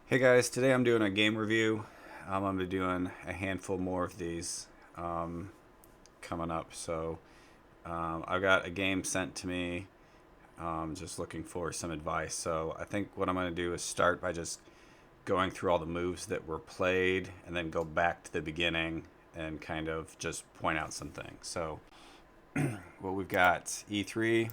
Hey guys, today I'm doing a game review. I'm going to be doing a handful more of these coming up. I got a game sent to me, just looking for some advice. So I think what I'm going to do is start by just going through all the moves that were played and then go back to the beginning and kind of just point out some things. So what we've got E3,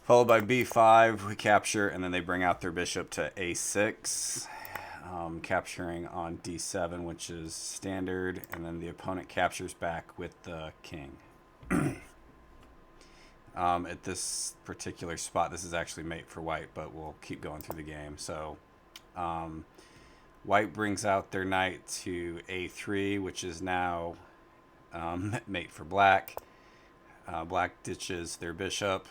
followed by B5, we capture, and then they bring out their bishop to A6, capturing on D7, which is standard, and then the opponent captures back with the king. At this particular spot, this is actually mate for white, but we'll keep going through the game. So white brings out their knight to A3, which is now mate for black. Black ditches their bishop.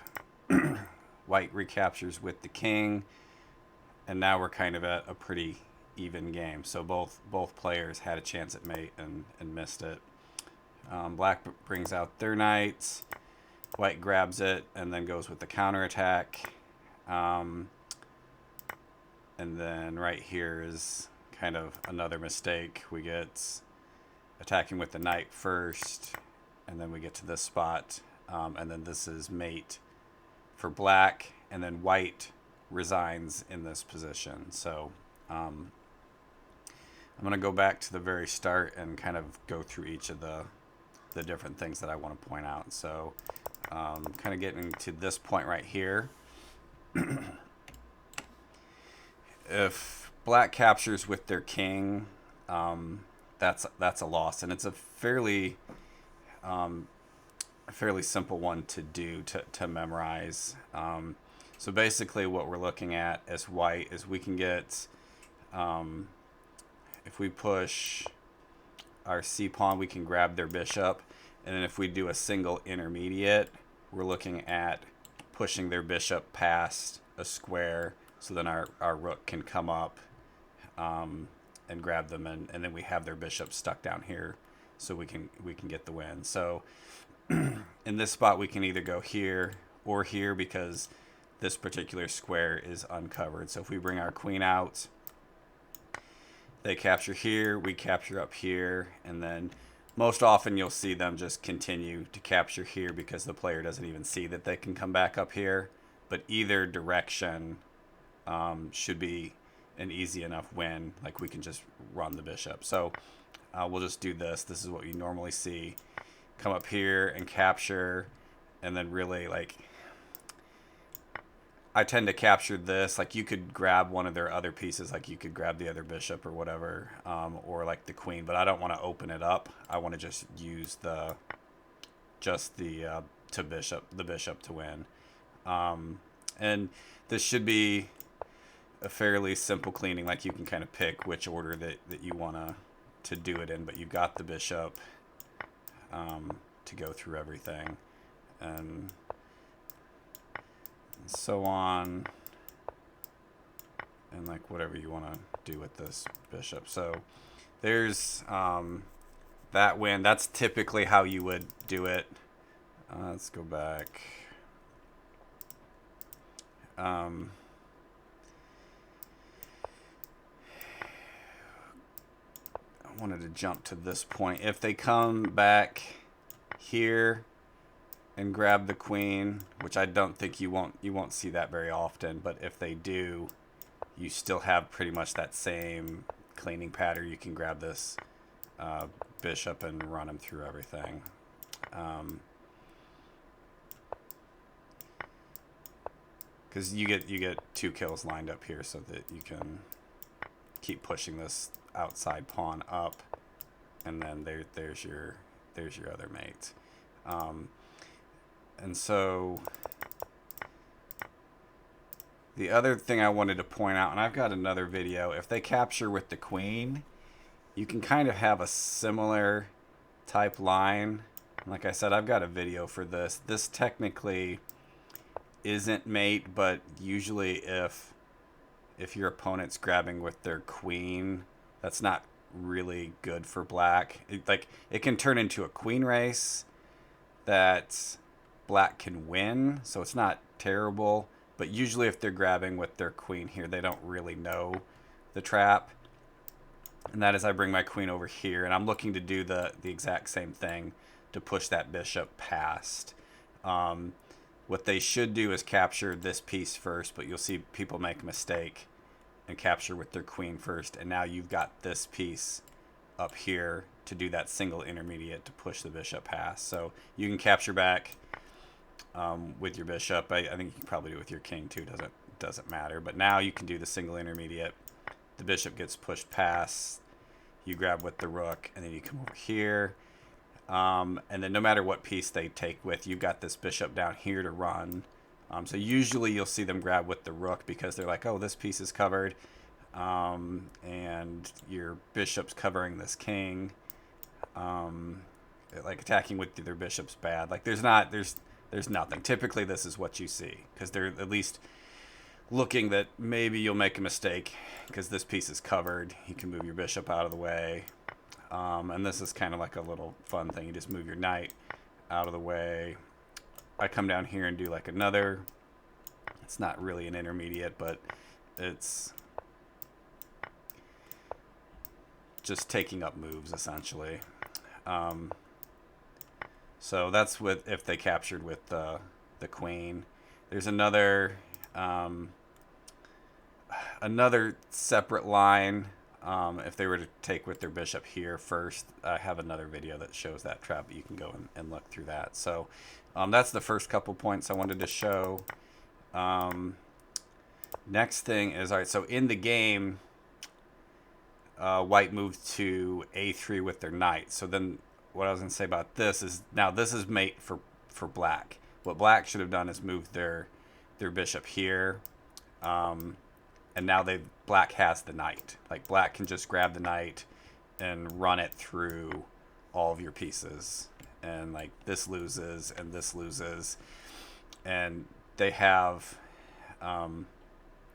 White recaptures with the king, and now we're kind of at a pretty even game. So both players had a chance at mate and missed it. Black brings out their knight. White grabs it and then goes with the counterattack. And then right here is kind of another mistake. We get attacking with the knight first, and then we get to this spot, and then this is mate for black, and then white resigns in this position. So I'm going to go back to the very start and kind of go through each of the different things that I want to point out. So kind of getting to this point right here. If black captures with their king, that's a loss, and it's a fairly simple one to do to memorize. So basically what we're looking at as white is we can get, if we push our C pawn, we can grab their bishop. And then if we do a single intermediate, we're looking at pushing their bishop past a square, so then our rook can come up and grab them, and then we have their bishop stuck down here, so we can get the win. So in this spot, we can either go here or here because this particular square is uncovered. So if we bring our queen out, they capture here, we capture up here, and then most often you'll see them just continue to capture here because the player doesn't even see that they can come back up here. But either direction should be an easy enough win. Like, we can just run the bishop. So we'll just do this. This is what you normally see. Come up here and capture, and then really, like, I tend to capture this. Like, you could grab one of their other pieces, like you could grab the other bishop or whatever, or like the queen, but I don't want to open it up. I want to just use the bishop to win. And this should be a fairly simple cleaning. Like, you can kind of pick which order that you want to do it in, but you've got the bishop to go through everything, and so on, and like whatever you want to do with this bishop. So there's that win. That's typically how you would do it. Let's go back. I wanted to jump to this point. If they come back here and grab the queen, which I don't think you won't see that very often, but if they do, you still have pretty much that same cleaning pattern. You can grab this bishop and run him through everything. Because you get two kills lined up here, so that you can keep pushing this outside pawn up, and then there's your other mate. And so the other thing I wanted to point out, and I've got another video, if they capture with the queen, you can kind of have a similar type line. Like I said, I've got a video for this. This technically isn't mate, but usually if your opponent's grabbing with their queen, that's not really good for black. It can turn into a queen race that black can win, so it's not terrible, But usually if they're grabbing with their queen here, they don't really know the trap. And that is I bring my queen over here, and I'm looking to do the exact same thing to push that bishop past. What they should do is capture this piece first, but you'll see people make a mistake and capture with their queen first, and now you've got this piece up here to do that single intermediate to push the bishop past. So you can capture back with your bishop. I think you can probably do it with your king too. Doesn't matter. But now you can do the single intermediate. The bishop gets pushed past. You grab with the rook, and then you come over here. And then no matter what piece they take with, you've got this bishop down here to run. So usually you'll see them grab with the rook because they're like, oh, this piece is covered. And your bishop's covering this king. Like attacking with their bishop's bad. Like there's nothing. Typically this is what you see because they're at least looking that maybe you'll make a mistake because this piece is covered. You can move your bishop out of the way. And this is kind of like a little fun thing. You just move your knight out of the way. I come down here and do like another. It's not really an intermediate, but it's just taking up moves essentially. So that's with if they captured with the queen. There's another separate line. If they were to take with their bishop here first, I have another video that shows that trap, but you can go and look through that. So that's the first couple points I wanted to show. Next thing is, all right, so in the game, white moved to a3 with their knight. So then what I was going to say about this is, now this is mate for black. What black should have done is moved their bishop here. And now black has the knight. Like black can just grab the knight and run it through all of your pieces. And like this loses and this loses. And they have,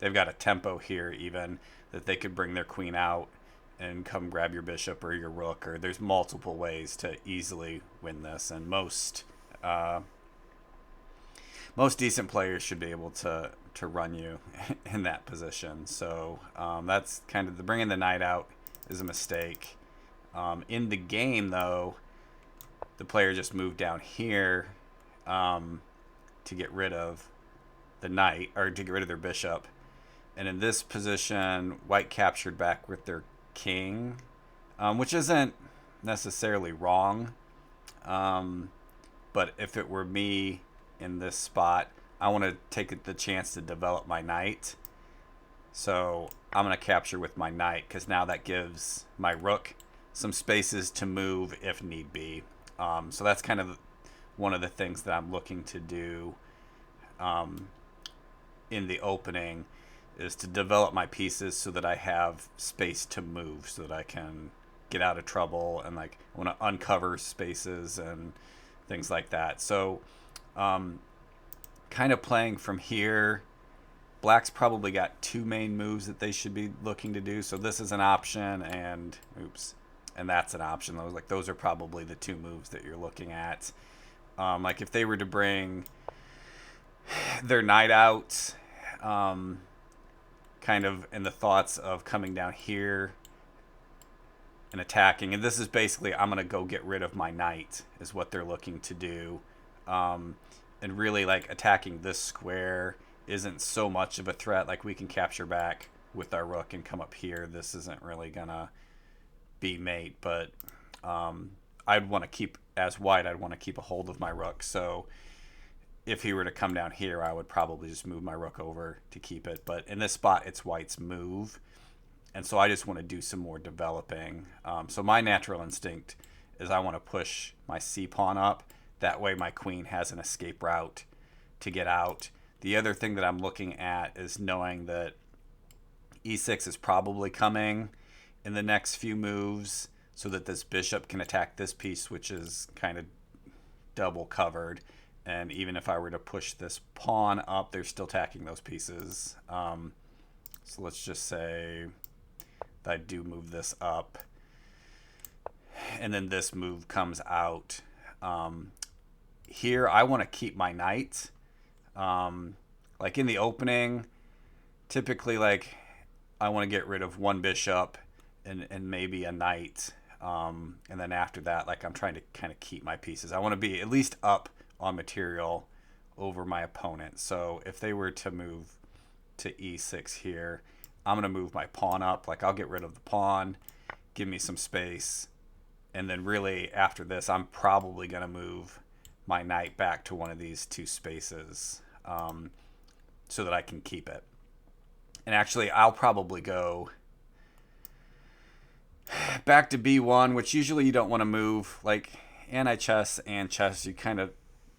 they've got a tempo here even that they could bring their queen out and come grab your bishop or your rook. Or there's multiple ways to easily win this. And most decent players should be able to run you in that position. So that's kind of bringing the knight out is a mistake. In the game, though, the player just moved down here to get rid of the knight, or to get rid of their bishop. And in this position, white captured back with their king, which isn't necessarily wrong. But if it were me in this spot, I want to take the chance to develop my knight. So I'm going to capture with my knight because now that gives my rook some spaces to move if need be. So that's kind of one of the things that I'm looking to do in the opening, is to develop my pieces so that I have space to move, so that I can get out of trouble, and like I want to uncover spaces and things like that. So kind of playing from here, black's probably got two main moves that they should be looking to do. So this is an option, and and that's an option. Those are probably the two moves that you're looking at. Like if they were to bring their knight out, kind of in the thoughts of coming down here and attacking, and this is basically, I'm gonna go get rid of my knight is what they're looking to do. And really, like, attacking this square isn't so much of a threat. Like, we can capture back with our rook and come up here. This isn't really gonna be mate, but I'd want to keep, as white, I'd want to keep a hold of my rook. So if he were to come down here, I would probably just move my rook over to keep it. But in this spot, it's white's move. And so I just want to do some more developing. So my natural instinct is I want to push my c-pawn up. That way my queen has an escape route to get out. The other thing that I'm looking at is knowing that e6 is probably coming in the next few moves, so that this bishop can attack this piece, which is kind of double covered. And even if I were to push this pawn up, they're still attacking those pieces. So let's just say that I do move this up, and then this move comes out. Here I want to keep my knight. like in the opening, typically like I want to get rid of one bishop and maybe a knight. And then after that, like I'm trying to kind of keep my pieces. I want to be at least up on material over my opponent. So if they were to move to e6 here, I'm going to move my pawn up. Like I'll get rid of the pawn, give me some space. And then really after this, I'm probably going to move my knight back to one of these two spaces so that I can keep it. And actually, I'll probably go back to b1, which usually you don't want to move. Like anti-chess and chess, you kind of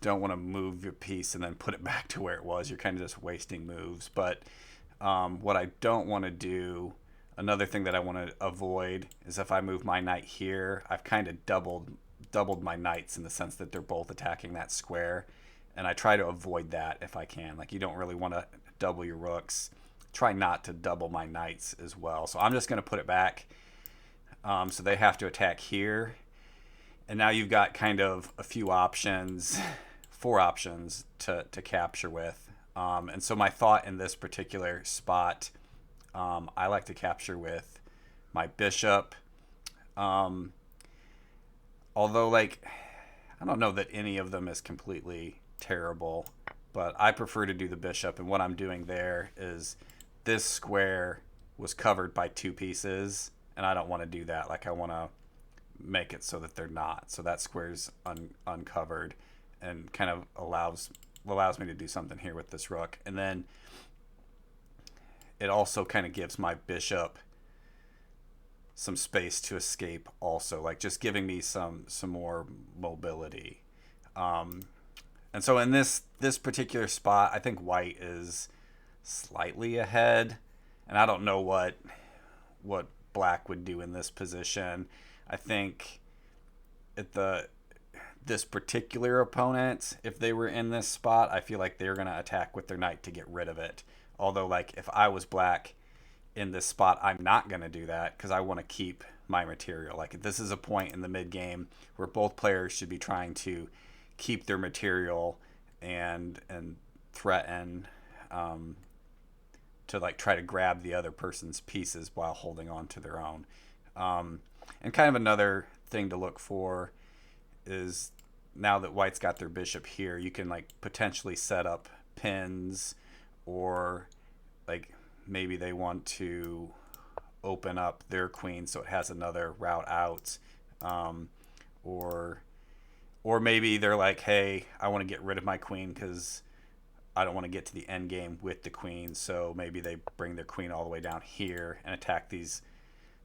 don't want to move your piece and then put it back to where it was. You're kind of just wasting moves. But what I don't want to do, another thing that I want to avoid, is if I move my knight here, I've kind of doubled my knights in the sense that they're both attacking that square. And I try to avoid that if I can. Like you don't really want to double your rooks. Try not to double my knights as well. So I'm just going to put it back. So they have to attack here. And now you've got kind of a few options, 4 options to capture with. And so my thought in this particular spot, I like to capture with my bishop. Although, like, I don't know that any of them is completely terrible, but I prefer to do the bishop. And what I'm doing there is this square was covered by 2 pieces, and I don't want to do that. Like, I want to make it so that they're not. So that square's uncovered and kind of allows me to do something here with this rook. And then it also kind of gives my bishop some space to escape also, like just giving me some more mobility. And so in this particular spot, I think white is slightly ahead, and I don't know what black would do in this position. I think at this particular opponent, if they were in this spot, I feel like they're going to attack with their knight to get rid of it. Although, like, if I was black in this spot, I'm not going to do that because I want to keep my material. Like, this is a point in the mid game where both players should be trying to keep their material and threaten to like try to grab the other person's pieces while holding on to their own. And kind of another thing to look for is now that white's got their bishop here, you can like potentially set up pins, or like maybe they want to open up their queen so it has another route out, or maybe they're like, hey, I want to get rid of my queen because I don't want to get to the end game with the queen. So maybe they bring their queen all the way down here and attack these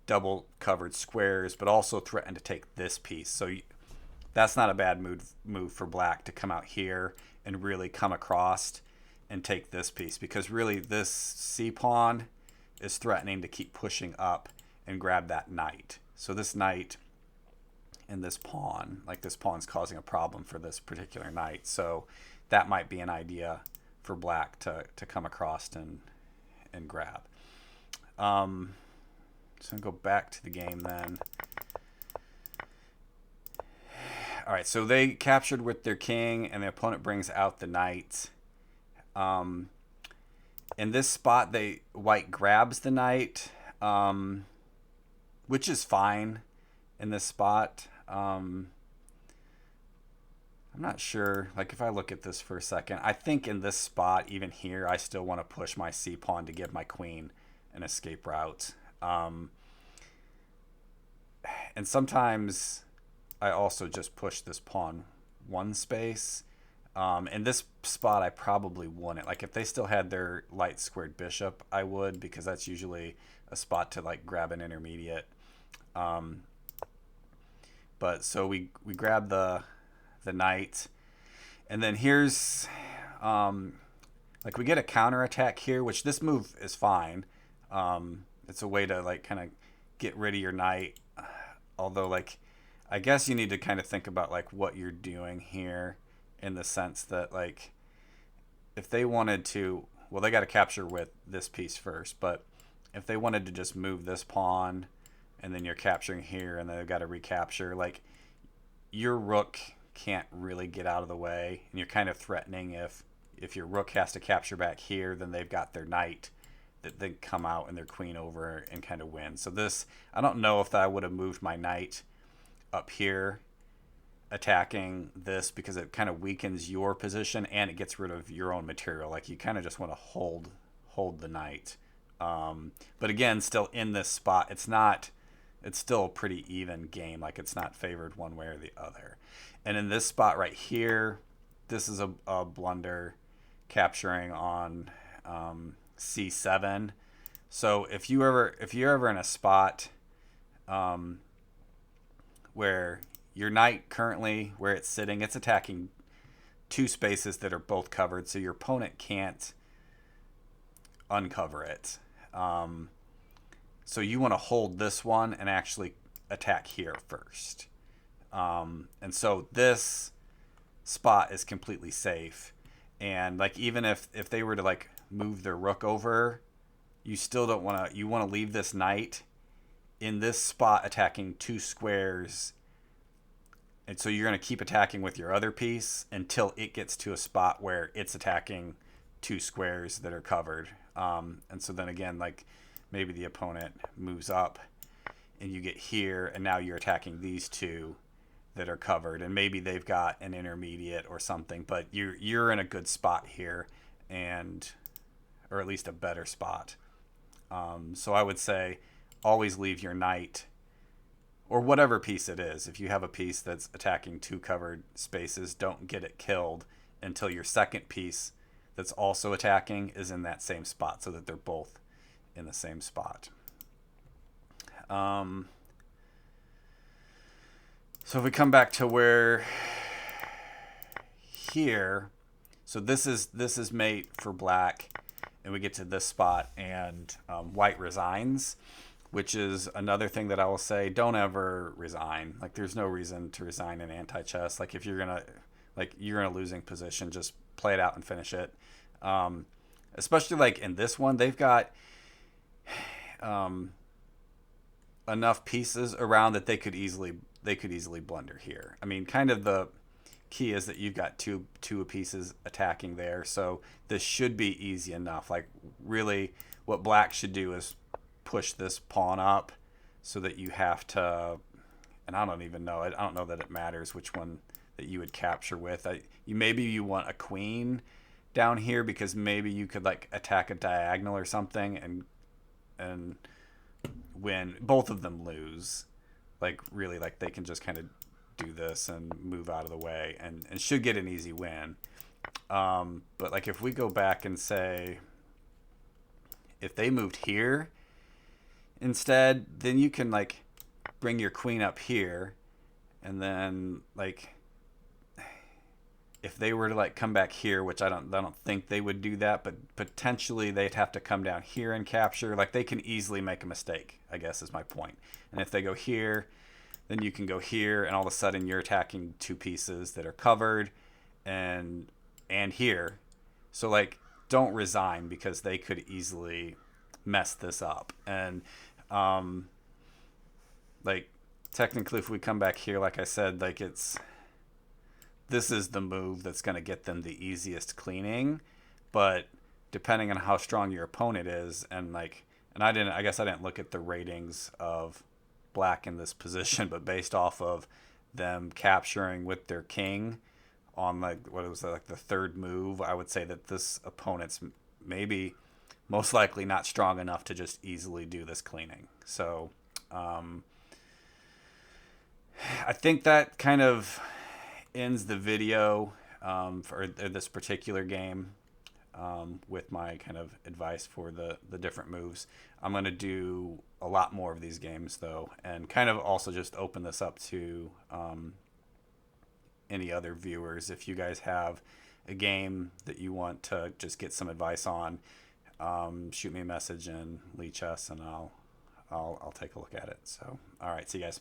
double covered squares, but also threaten to take this piece. So that's not a bad move for black to come out here and really come across and take this piece, because really this c pawn is threatening to keep pushing up and grab that knight. So this knight and this pawn, like this pawn's causing a problem for this particular knight. So that might be an idea for black to come across and grab. So I'm going to go back to the game then. All right, so they captured with their king, and the opponent brings out the knight. In this spot, white grabs the knight, which is fine in this spot. I'm not sure. Like, if I look at this for a second, I think in this spot, even here, I still want to push my c pawn to give my queen an escape route. And sometimes I also just push this pawn one space. In this spot, I probably wouldn't. Like, if they still had their light squared bishop, I would, because that's usually a spot to like grab an intermediate. But so we grab the knight, and then here's like we get a counterattack here, which this move is fine. It's a way to like kind of get rid of your knight. Although, like, I guess you need to kind of think about like what you're doing here, in the sense that like if they wanted to, well, they got to capture with this piece first, but if they wanted to just move this pawn and then you're capturing here and then they've got to recapture, like your rook can't really get out of the way, and you're kind of threatening if if your rook has to capture back here, then they've got their knight that they come out and their queen over and kind of win. So this, I don't know if I would have moved my knight up here attacking this, because it kind of weakens your position and it gets rid of your own material. Like you kind of just want to hold the knight. But again, still in this spot, it's still a pretty even game. Like it's not favored one way or the other. And in this spot right here, this is a blunder capturing on c7. So if you're ever in a spot where your knight currently where it's sitting, it's attacking two spaces that are both covered, so your opponent can't uncover it. So you want to hold this one and actually attack here first. And so this spot is completely safe. And like even if they were to like move their rook over, you still don't want to. You want to leave this knight in this spot attacking two squares. And so you're going to keep attacking with your other piece until it gets to a spot where it's attacking two squares that are covered. And so then again, like maybe the opponent moves up and you get here, and now you're attacking these two that are covered, and maybe they've got an intermediate or something, but you're in a good spot here, or at least a better spot. So I would say always leave your knight, or whatever piece it is. If you have a piece that's attacking two covered spaces, don't get it killed until your second piece that's also attacking is in that same spot, so that they're both in the same spot. So if we come back to where here, so this is mate for black, and we get to this spot, and white resigns, which is another thing that I will say, don't ever resign. Like there's no reason to resign in anti-chess. Like if you're in a losing position, just play it out and finish it. Especially like in this one, they've got enough pieces around that they could easily blunder here. I mean, kind of the key is that you've got two pieces attacking there, so this should be easy enough. Like really, what black should do is push this pawn up so that you have to, and I don't even know, I don't know that it matters which one that you would capture with. Maybe you want a queen down here, because maybe you could like attack a diagonal or something and when both of them lose, like really, like they can just kind of do this and move out of the way and should get an easy win. But like if we go back and say if they moved here instead, then you can like bring your queen up here, and then like if they were to like come back here, which I don't think they would do that, but potentially they'd have to come down here and capture. Like they can easily make a mistake, I guess is my point. And if they go here, then you can go here, and all of a sudden you're attacking two pieces that are covered, and here. So like don't resign, because they could easily mess this up. And like technically if we come back here, like I said, like this is the move that's going to get them the easiest cleaning, but depending on how strong your opponent is, and I guess I didn't look at the ratings of black in this position, but based off of them capturing with their king on like what was like the third move, I would say that this opponent's maybe most likely not strong enough to just easily do this cleaning. So I think that kind of ends the video for this particular game with my kind of advice for the different moves. I'm going to do a lot more of these games though, and kind of also just open this up to any other viewers. If you guys have a game that you want to just get some advice on, shoot me a message in Lee Chess, and I'll take a look at it. So all right, see you guys.